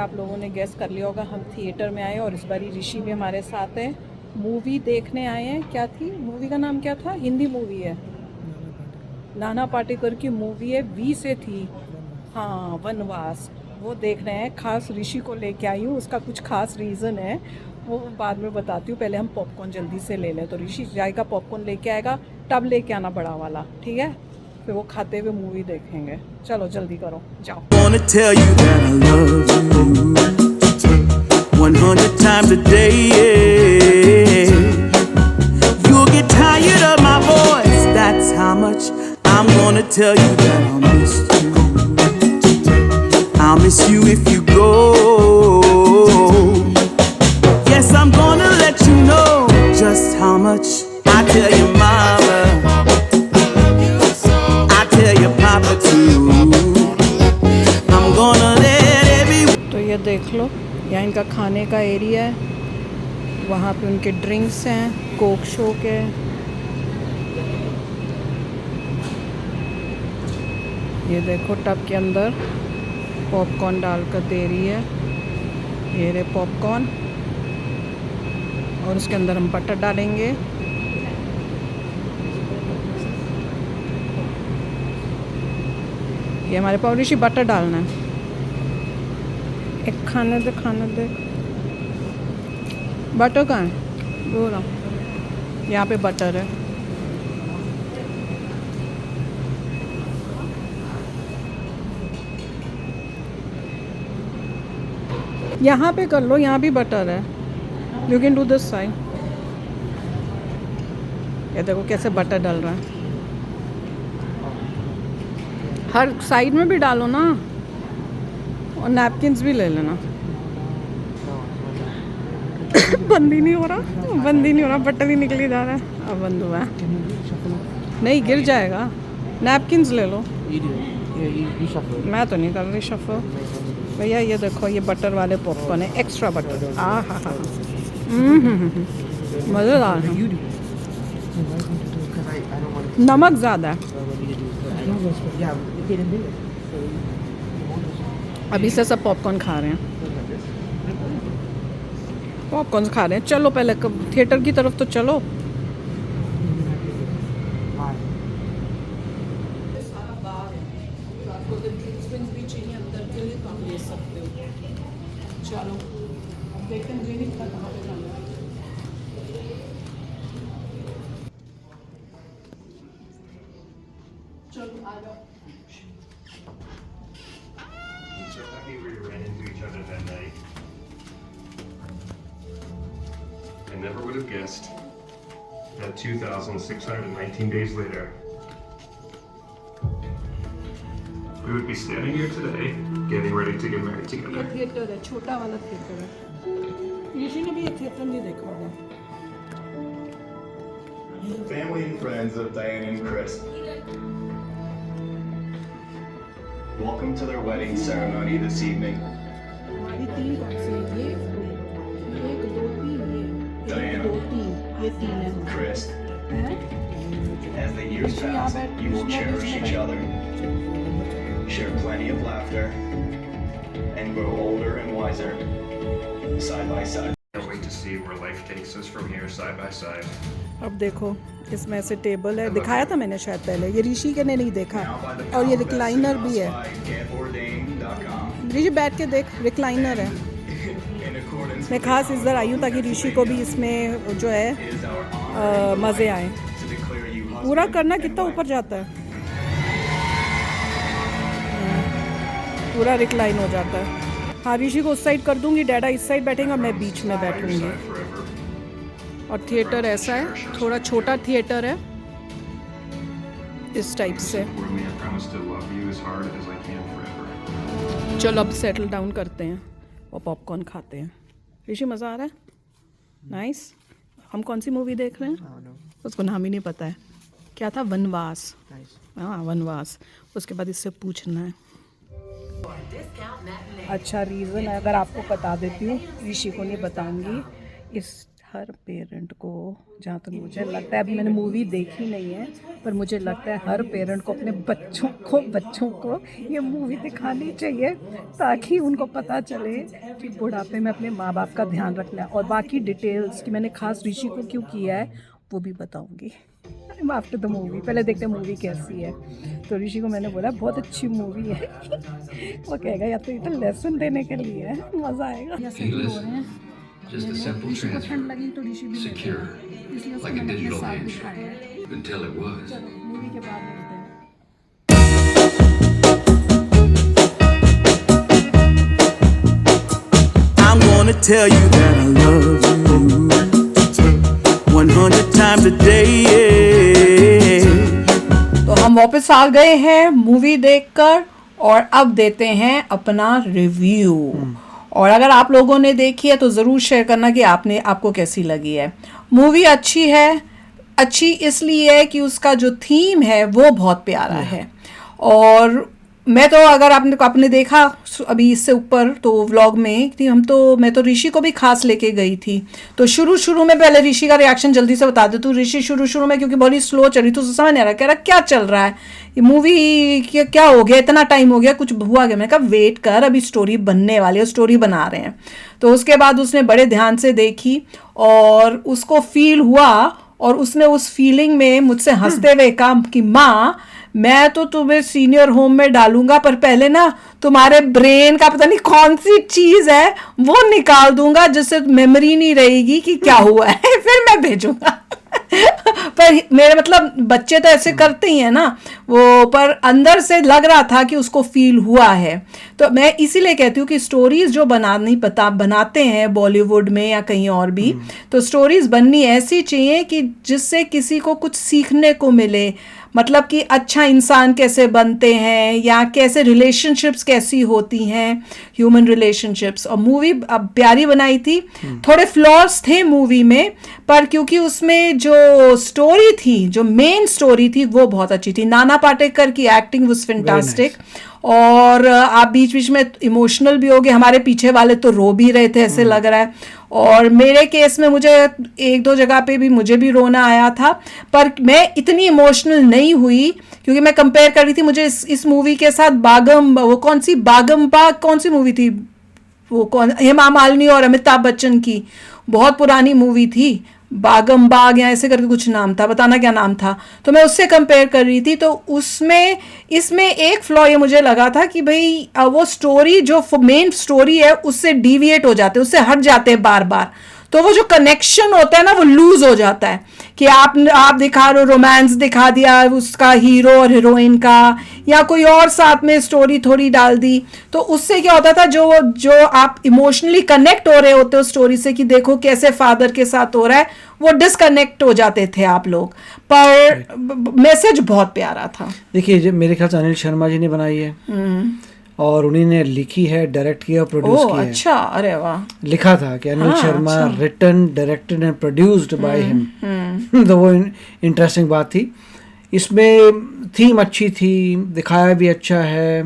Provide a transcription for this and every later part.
आप लोगों ने गेस कर लिया होगा, हम थिएटर में आए और इस बार ऋषि भी हमारे साथ है। मूवी देखने आए हैं। क्या थी मूवी का नाम, क्या था? हिंदी मूवी है, नाना पाटेकर की मूवी है, वी से थी। हाँ, वनवास। वो देख रहे हैं। खास ऋषि को लेके आई हूँ, उसका कुछ खास रीज़न है, वो बाद में बताती हूँ। पहले हम पॉपकॉर्न जल्दी से ले लें। तो ऋषि जाएगा पॉपकॉर्न लेके आएगा, तब लेके आना बड़ा वाला, ठीक है? फिर वो खाते हुए मूवी देखेंगे। चलो जल्दी करो, जाओ। Wanna tell you that I love you 100 times a day. Yeah. You'll get tired of my voice. That's how much I'm gonna tell you that I'll miss you. I'll miss you if you go. Yes, I'm gonna let you know just how much I tell your mama. I tell your papa too. तो ये देख लो, यहाँ इनका खाने का area है, वहाँ पे उनके ड्रिंक्स हैं, कोक शोक है। ये देखो टब के अंदर पॉपकॉर्न डालकर दे रही है। ये रहे पॉपकॉर्न, और उसके अंदर हम बटर डालेंगे। ये हमारे पाव ऋषि बटर डालना है। एक खाने दे, खाने दे। बटर कहाँ है? वो रहा, यहाँ पे बटर है। यहाँ पे कर लो, यहाँ भी बटर है। You can do this side. ये देखो कैसे बटर डाल रहा है। हर साइड में भी डालो ना, और नैपकिन्स भी ले लेना। बंद ही नहीं हो रहा, बंद ही नहीं हो रहा, बटन ही निकली जा रहा है। अब बंद हुआ है। नहीं, गिर जाएगा। नैपकिन्स ले लो। मैं तो नहीं कर रही शफल भैया। ये देखो, ये बटर वाले पॉपकॉर्न है, एक्स्ट्रा बटर। आ हा हा, मज़ेदार है। नमक ज़्यादा है। अभी से सब पॉपकॉर्न खा रहे हैं, पॉपकॉर्न खा रहे हैं। चलो पहले थिएटर की तरफ तो चलो। चलो देखते हैं, मुझे नहीं पता कहाँ पे जाना है। चलो आ जाओ। So happy we ran into each other that night. I never would have guessed that 2,619 days later, we would be standing here today, getting ready to get married ये together. थिएटर है, छोटा वाला थिएटर है। ऋषि ने भी ये theatre नहीं देखा होगा। Family and friends of Diane and Chris. Welcome to their wedding ceremony this evening. हमारी तीन कौन सी है? ये एक दो तीन, ये एक दो तीन, ये तीन है। Chris, हैं? as the years pass, you will cherish each other, share plenty of laughter, and grow older and wiser, side by side. Can't wait to see where life takes us from here, side by side. अब देखो, इसमें से table है, दिखाया था मैंने शायद पहले। ये ऋषि के ने नहीं देखा। और ये रिक्लाइनर भी है। ऋषि बैठ के देख, रिक्लाइनर है। मैं खास इधर आई हूँ ताकि ऋषि को भी इसमें जो है मज़े आए। पूरा करना कितना ऊपर जाता है, पूरा रिक्लाइन हो जाता है। हाँ, ऋषि को उस साइड कर दूंगी, डैडा इस साइड बैठेगा, मैं बीच में बैठूंगी। और थिएटर ऐसा है, थोड़ा छोटा थिएटर है इस टाइप से। Where me, I promise to love you as hard as I can forever. चलो अब सेटल डाउन करते हैं और पॉपकॉर्न खाते हैं। ऋषि मज़ा आ रहा है? नाइस। हम कौन सी मूवी देख रहे हैं? उसको नाम ही नहीं पता है। क्या था? वनवास। हाँ, वनवास। उसके बाद इससे पूछना है। अच्छा रीज़न है, अगर आपको बता देती हूँ, ऋषि को नहीं बताऊँगी। इस हर पेरेंट को, जहाँ तक मुझे लगता है, अभी मैंने मूवी देखी नहीं है, पर मुझे लगता है हर पेरेंट को अपने बच्चों को ये मूवी दिखानी चाहिए, ताकि उनको पता चले कि बुढ़ापे में अपने माँ बाप का ध्यान रखना है। और बाकी डिटेल्स कि मैंने खास ऋषि को क्यों किया है वो भी बताऊँगी आफ्टर द मूवी। पहले देखते हैं मूवी कैसी है। तो ऋषि को मैंने बोला बहुत अच्छी मूवी है वो कहेगा या तो ये तो लेसन देने के लिए है, मज़ा आएगा। Hey, listen. Just a simple transfer. Secure. Like a digital handshake. Until it was. Movie के बाद मिलते हैं। I'm gonna tell you that I love you 100 times a day. तो हम वापस आ गए हैं मूवी देखकर और अब देते हैं अपना रिव्यू। और अगर आप लोगों ने देखी है तो ज़रूर शेयर करना कि आपको कैसी लगी है। मूवी अच्छी है, अच्छी इसलिए है कि उसका जो थीम है वो बहुत प्यारा है। और मैं तो, अगर आपने देखा अभी इससे ऊपर तो व्लॉग में कि मैं तो ऋषि को भी खास लेके गई थी। तो शुरू में पहले ऋषि का रिएक्शन जल्दी से बता दे तू। ऋषि शुरू में क्योंकि बहुत स्लो चली तो समझ नहीं आ रहा, कह रहा क्या चल रहा है ये मूवी, क्या हो गया, इतना टाइम हो गया, कुछ हुआ गया। मैंने कहा वेट कर, अभी स्टोरी बनने वाली है, स्टोरी बना रहे हैं। तो उसके बाद उसने बड़े ध्यान से देखी और उसको फील हुआ और उसने उस फीलिंग में मुझसे हंसते हुए कहा कि माँ मैं तो तुम्हें सीनियर होम में डालूंगा, पर पहले ना तुम्हारे ब्रेन का पता नहीं कौन सी चीज़ है वो निकाल दूंगा, जिससे मेमोरी नहीं रहेगी कि क्या हुआ है फिर मैं भेजूंगा पर मेरे मतलब बच्चे तो ऐसे करते ही हैं ना वो, पर अंदर से लग रहा था कि उसको फील हुआ है। तो मैं इसीलिए कहती हूँ कि स्टोरीज जो बनाते हैं बॉलीवुड में या कहीं और भी, तो स्टोरीज बननी ऐसी चाहिए कि जिससे किसी को कुछ सीखने को मिले। मतलब कि अच्छा इंसान कैसे बनते हैं या कैसे रिलेशनशिप्स कैसी होती हैं, ह्यूमन रिलेशनशिप्स। और मूवी अब प्यारी बनाई थी, थोड़े फ्लॉज थे मूवी में, पर क्योंकि उसमें जो स्टोरी थी, जो मेन स्टोरी थी वो बहुत अच्छी थी। नाना पाटेकर की एक्टिंग वाज फैंटास्टिक। और आप बीच बीच में इमोशनल भी हो गए, हमारे पीछे वाले तो रो भी रहे थे ऐसे लग रहा है। और मेरे केस में मुझे एक दो जगह पे भी मुझे भी रोना आया था, पर मैं इतनी इमोशनल नहीं हुई क्योंकि मैं कंपेयर कर रही थी मुझे इस मूवी के साथ वो कौन सी मूवी थी, वो कौन, हेमा मालिनी और अमिताभ बच्चन की बहुत पुरानी मूवी थी, बागम बाग या ऐसे करके कुछ नाम था, बताना क्या नाम था। तो मैं उससे कंपेयर कर रही थी, तो उसमें इसमें एक फ्लॉ ये मुझे लगा था कि भाई वो स्टोरी जो मेन स्टोरी है उससे डिविएट हो जाते, उससे हट जाते हैं बार बार। तो वो जो कनेक्शन होता है ना वो लूज हो जाता है कि आप दिखा रहे हो, रोमांस दिखा दिया उसका हीरो और हीरोइन का, या कोई और साथ में स्टोरी थोड़ी डाल दी, तो उससे क्या होता था जो आप इमोशनली कनेक्ट हो रहे होते हो स्टोरी से कि देखो कैसे फादर के साथ हो रहा है, वो डिसकनेक्ट हो जाते थे आप लोग। पर मैसेज बहुत प्यारा था। देखिए जब मेरे ख्याल से अनिल शर्मा जी ने बनाई है और उन्हीं ने लिखी है, डायरेक्ट किया और प्रोड्यूस किया है। अच्छा, अरे वाह। लिखा था कि Anil Sharma written, directed and produced by him. तो वो इंटरेस्टिंग बात थी। इसमें थीम अच्छी थी, दिखाया भी अच्छा है,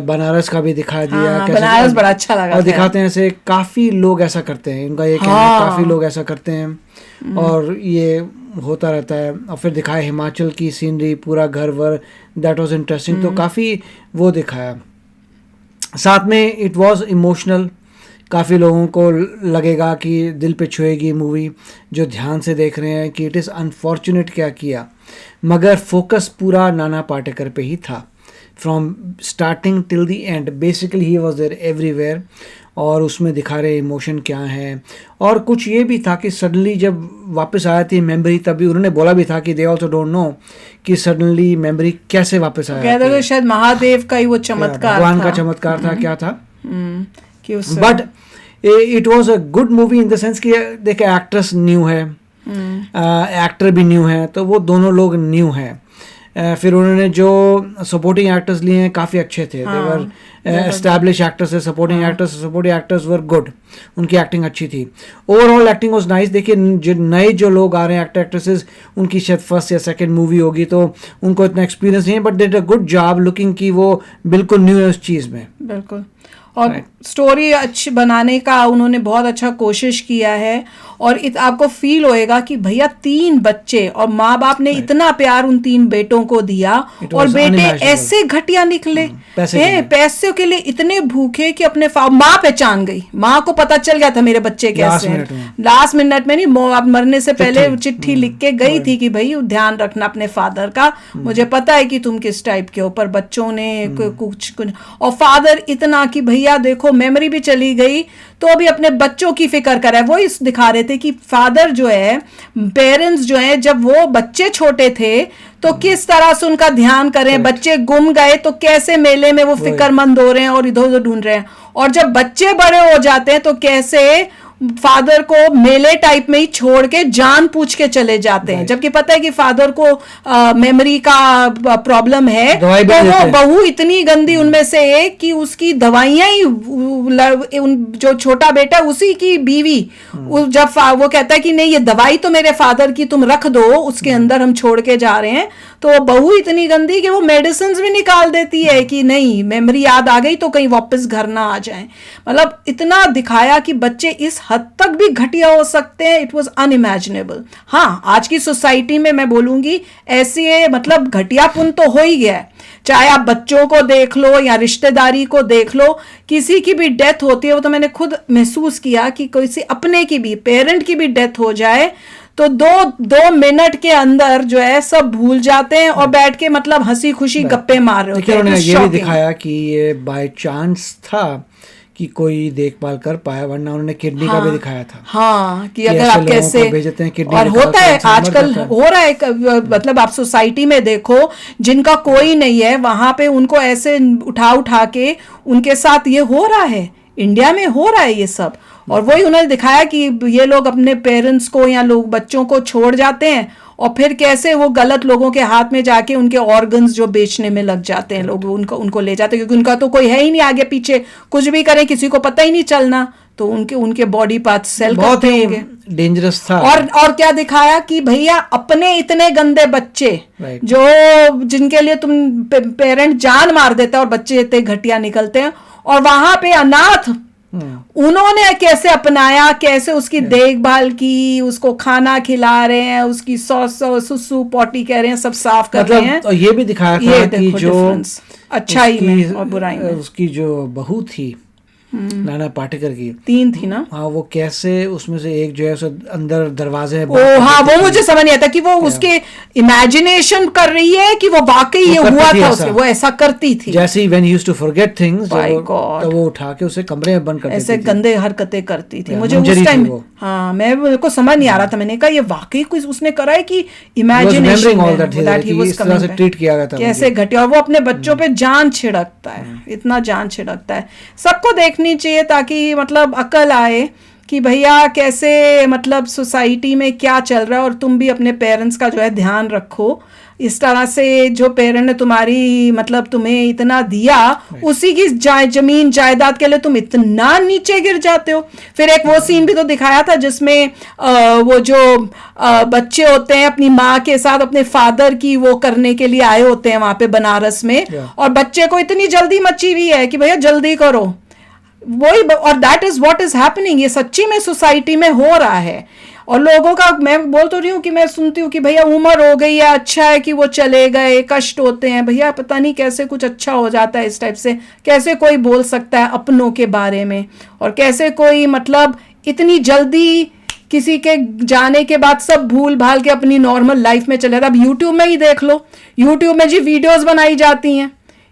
बनारस का भी दिखा दिया। हाँ, बनारस बड़ा अच्छा लगा। और दिखाते हैं ऐसे काफ़ी लोग ऐसा करते हैं, इनका ये कहना है काफ़ी लोग ऐसा करते हैं और ये होता रहता है। और फिर दिखाया हिमाचल की सीनरी, पूरा घर वर, दैट वाज इंटरेस्टिंग। तो काफ़ी वो दिखाया। साथ में इट वाज इमोशनल, काफ़ी लोगों को लगेगा कि दिल पे छुएगी मूवी जो ध्यान से देख रहे हैं कि इट इज़ अनफॉर्चुनेट क्या किया, मगर फोकस पूरा नाना पाटेकर पे ही था from starting till the end. Basically he was there everywhere और उसमें दिखा रहे इमोशन क्या हैं। और कुछ ये भी था कि सडनली जब वापस आया थी मेमोरी, तभी उन्होंने बोला भी था कि दे ऑल्सो डोंट नो कि सडनली मेमोरी कैसे वापस आया। कहते थे शायद महादेव का ही वो चमत्कार, भगवान का चमत्कार था, क्या था। But it was a good movie in the sense कि देखे एक्ट्रेस न्यू है, एक्टर भी न्यू है, तो वो दोनों लोग न्यू हैं। फिर उन्होंने जो सपोर्टिंग एक्टर्स लिए हैं काफ़ी अच्छे थे, देवर एस्टैब्लिश एक्टर्स है। सपोर्टिंग एक्टर्स वर गुड, उनकी एक्टिंग अच्छी थी। Overall acting was nice. देखिए जो लोग आ रहे हैं एक्टर एक्ट्रेसेस, उनकी शायद फर्स्ट या सेकंड मूवी होगी तो उनको इतना एक्सपीरियंस नहीं है, but did a good job looking कि वो बिल्कुल न्यू है उस चीज़ में। बिल्कुल। और स्टोरी अच्छी बनाने का उन्होंने बहुत अच्छा कोशिश किया है। और आपको फील होएगा कि भैया 3 बच्चे और माँ बाप ने इतना प्यार उन 3 बेटों को दिया और was बेटे unimaginable. ऐसे घटिया निकले पैसे के लिए। पैसे के लिए इतने भूखे कि अपने माँ पहचान गई, माँ को पता चल गया था मेरे बच्चे कैसे हैं। लास्ट मिनट में नहीं, अब मरने से पहले चिट्ठी लिख के गई थी कि भाई ध्यान रखना अपने फादर का, मुझे पता है कि तुम किस टाइप के हो। पर बच्चों ने कुछ और फादर इतना कि भैया देखो मेमोरी भी चली गई तो अभी अपने बच्चों की फिक्र कर रहा है। वो इस दिखा रहे थे कि फादर जो है, पेरेंट्स जो है, जब वो बच्चे छोटे थे तो किस तरह से उनका ध्यान करें, बच्चे गुम गए तो कैसे मेले में वो फिक्रमंद हो रहे हैं और इधर उधर ढूंढ रहे हैं, और जब बच्चे बड़े हो जाते हैं तो कैसे फादर को मेले टाइप में ही छोड़ के जान पूछ के चले जाते हैं, जबकि पता है कि फादर को मेमोरी का प्रॉब्लम है। तो वो बहू इतनी गंदी उनमें से एक कि उसकी दवाइयां ही जो छोटा बेटा उसी की बीवी जब वो कहता है कि नहीं ये दवाई तो मेरे फादर की तुम रख दो, उसके अंदर हम छोड़ के जा रहे हैं, तो बहू इतनी गंदी कि वो मेडिसिन भी निकाल देती है कि नहीं मेमोरी याद आ गई तो कहीं वापस घर ना आ जाए। मतलब इतना दिखाया कि बच्चे इस हद तक भी घटिया हो सकते हैं, इट वाज अनइमेजिनेबल। हाँ, आज की सोसाइटी में मैं बोलूंगी ऐसे मतलब घटियापुन तो हो ही गया है, चाहे आप बच्चों को देख लो या रिश्तेदारी को देख लो, किसी की भी डेथ होती है, वो तो मैंने खुद महसूस किया कि किसी अपने की भी पेरेंट की भी डेथ हो जाए तो दो मिनट के अंदर जो है सब भूल जाते हैं और बैठ के मतलब हंसी खुशी गप्पे मार रहे होते हैं। उन्होंने ये भी दिखाया कि ये बाय चांस था कि कोई देखभाल कर पाया, वरना उन्होंने किडनी का भी दिखाया था। हाँ, कि अगर आप कैसे भेजते हैं किडनी, और होता है आजकल हो रहा है, मतलब आप सोसाइटी में देखो जिनका कोई नहीं है वहां पे उनको ऐसे उठा के उनके साथ ये हो रहा है, इंडिया में हो रहा है ये सब। और वही उन्होंने दिखाया कि ये लोग अपने पेरेंट्स को या लोग बच्चों को छोड़ जाते हैं और फिर कैसे वो गलत लोगों के हाथ में जाके उनके ऑर्गन्स जो बेचने में लग जाते हैं लोग, उनको ले जाते हैं, क्योंकि उनका तो कोई है ही नहीं आगे पीछे, कुछ भी करें किसी को पता ही नहीं चलना, तो उनके बॉडी पार्ट्स सेल करते होंगे। डेंजरस था। और क्या दिखाया कि भैया अपने इतने गंदे बच्चे जो जिनके लिए तुम पेरेंट जान मार देता है और बच्चे इतने घटिया निकलते हैं, और वहां पे अनाथ उन्होंने कैसे अपनाया, कैसे उसकी देखभाल की, उसको खाना खिला रहे हैं, उसकी सुसु पॉटी कह रहे हैं सब साफ कर रहे हैं। और ये भी दिखाया था कि जो अच्छाई में और बुराई में उसकी जो बहू थी नाना पाटेकर की, 3 थी ना, हाँ, वो कैसे उसमें से एक जो है उसे अंदर दरवाजे हाँ, वो मुझे समझ नहीं आता कि वो उसके इमेजिनेशन कर रही है कि वो वाकई ये हुआ था उसके, वो ऐसा करती थी। जैसे when he used to forget things, तो वो उठा के उसे कमरे में बंद कर देती थी, ऐसे गंदे हरकतें करती थी। मुझे उस टाइम हाँ, मेरे को समझ नहीं आ रहा था, मैंने कहा ये वाकई कुछ उसने करा है कि इमेजिनेशन ट्रीट किया गया था कैसे घटिया, और वो अपने बच्चों पे जान छिड़कता है, इतना जान छिड़कता है। सबको देखनी चाहिए ताकि मतलब अकल आए कि भैया कैसे मतलब सोसाइटी में क्या चल रहा है, और तुम भी अपने पेरेंट्स का जो है ध्यान रखो। इस तरह से जो पेरेंट ने तुम्हारी मतलब तुम्हें इतना दिया, उसी की जमीन जायदाद के लिए तुम इतना नीचे गिर जाते हो। फिर एक वो सीन भी तो दिखाया था जिसमें वो जो बच्चे होते हैं अपनी माँ के साथ अपने फादर की वो करने के लिए आए होते हैं वहां पे बनारस में, और बच्चे को इतनी जल्दी मची हुई है कि भैया जल्दी करो, वही, और that is what is happening. ये सच्ची में सोसाइटी में हो रहा है। और लोगों का, मैं बोल तो रही हूँ कि मैं सुनती हूँ कि भैया उम्र हो गई है, अच्छा है कि वो चले गए, कष्ट होते हैं, भैया पता नहीं कैसे कुछ अच्छा हो जाता है इस टाइप से। कैसे कोई बोल सकता है अपनों के बारे में, और कैसे कोई मतलब इतनी जल्दी किसी के जाने के बाद सब भूल भाल के अपनी नॉर्मल लाइफ में चले जाता। अब यूट्यूब में ही देख लो, यूट्यूब में जी वीडियोज बनाई जाती हैं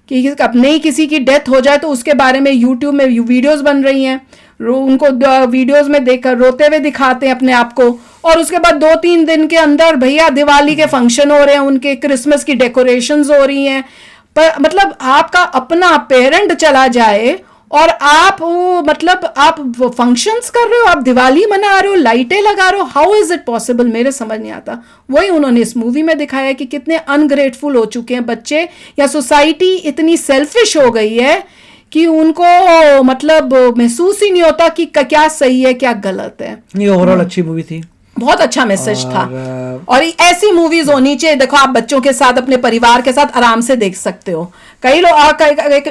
कि अपने ही किसी की डेथ हो जाए तो उसके बारे में यूट्यूब में वीडियोस बन रही हैं, उनको वीडियोस में देखकर रोते हुए दिखाते हैं अपने आप को, और उसके बाद 2-3 दिन के अंदर भैया दिवाली के फंक्शन हो रहे हैं, उनके क्रिसमस की डेकोरेशंस हो रही हैं। पर मतलब आपका अपना पेरेंट चला जाए और आप मतलब आप फंक्शंस कर रहे हो, आप दिवाली मना रहे हो, लाइटें लगा रहे हो, हाउ इज इट पॉसिबल, मेरे समझ नहीं आता। वही उन्होंने इस मूवी में दिखाया कि कितने अनग्रेटफुल हो चुके हैं बच्चे, या सोसाइटी इतनी सेल्फिश हो गई है कि उनको मतलब महसूस ही नहीं होता कि क्या सही है क्या गलत है। नहीं, ओवरऑल अच्छी मूवी थी। बहुत अच्छा मैसेज था। और, और ऐसी मूवीज होनी चाहिए, देखो आप बच्चों के साथ अपने परिवार के साथ आराम से देख सकते हो। कई लोग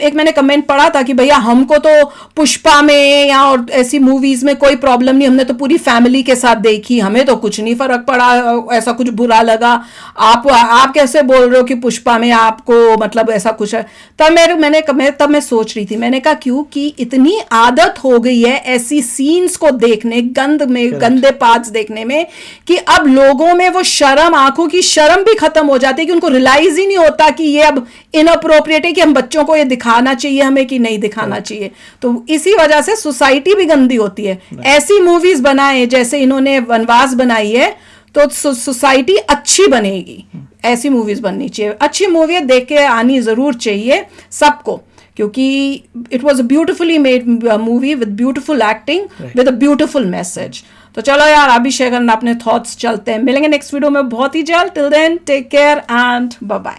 एक मैंने कमेंट पढ़ा था कि भैया हमको तो पुष्पा में या और ऐसी मूवीज में कोई प्रॉब्लम नहीं, हमने तो पूरी फैमिली के साथ देखी, हमें तो कुछ नहीं फर्क पड़ा, ऐसा कुछ बुरा लगा। आप कैसे बोल रहे हो कि पुष्पा में आपको मतलब ऐसा कुछ है? तब मैं सोच रही थी, मैंने कहा क्यों कि इतनी आदत हो गई है ऐसी सीन्स को देखने, गंदे पार्ट्स देखने में, कि अब लोगों में वो शर्म, आंखों की शर्म भी खत्म हो जाती है, कि उनको रियलाइज ही नहीं होता कि ये अब इनअप्रोप्रिएट है, कि हम बच्चों को ये दिखाना चाहिए हमें कि नहीं दिखाना चाहिए। तो इसी वजह से सोसाइटी भी गंदी होती है। ऐसी मूवीज बनाए जैसे इन्होंने वनवास बनाई है तो सोसाइटी अच्छी बनेगी। ऐसी मूवीज बननी चाहिए, अच्छी मूवी देख के आनी जरूर चाहिए सबको, क्योंकि it was a beautifully made movie with beautiful acting with a beautiful message. तो चलो यार, अभिषेक अपने थॉट्स चलते हैं, मिलेंगे नेक्स्ट वीडियो में बहुत ही जल्द। Till then take care and bye bye.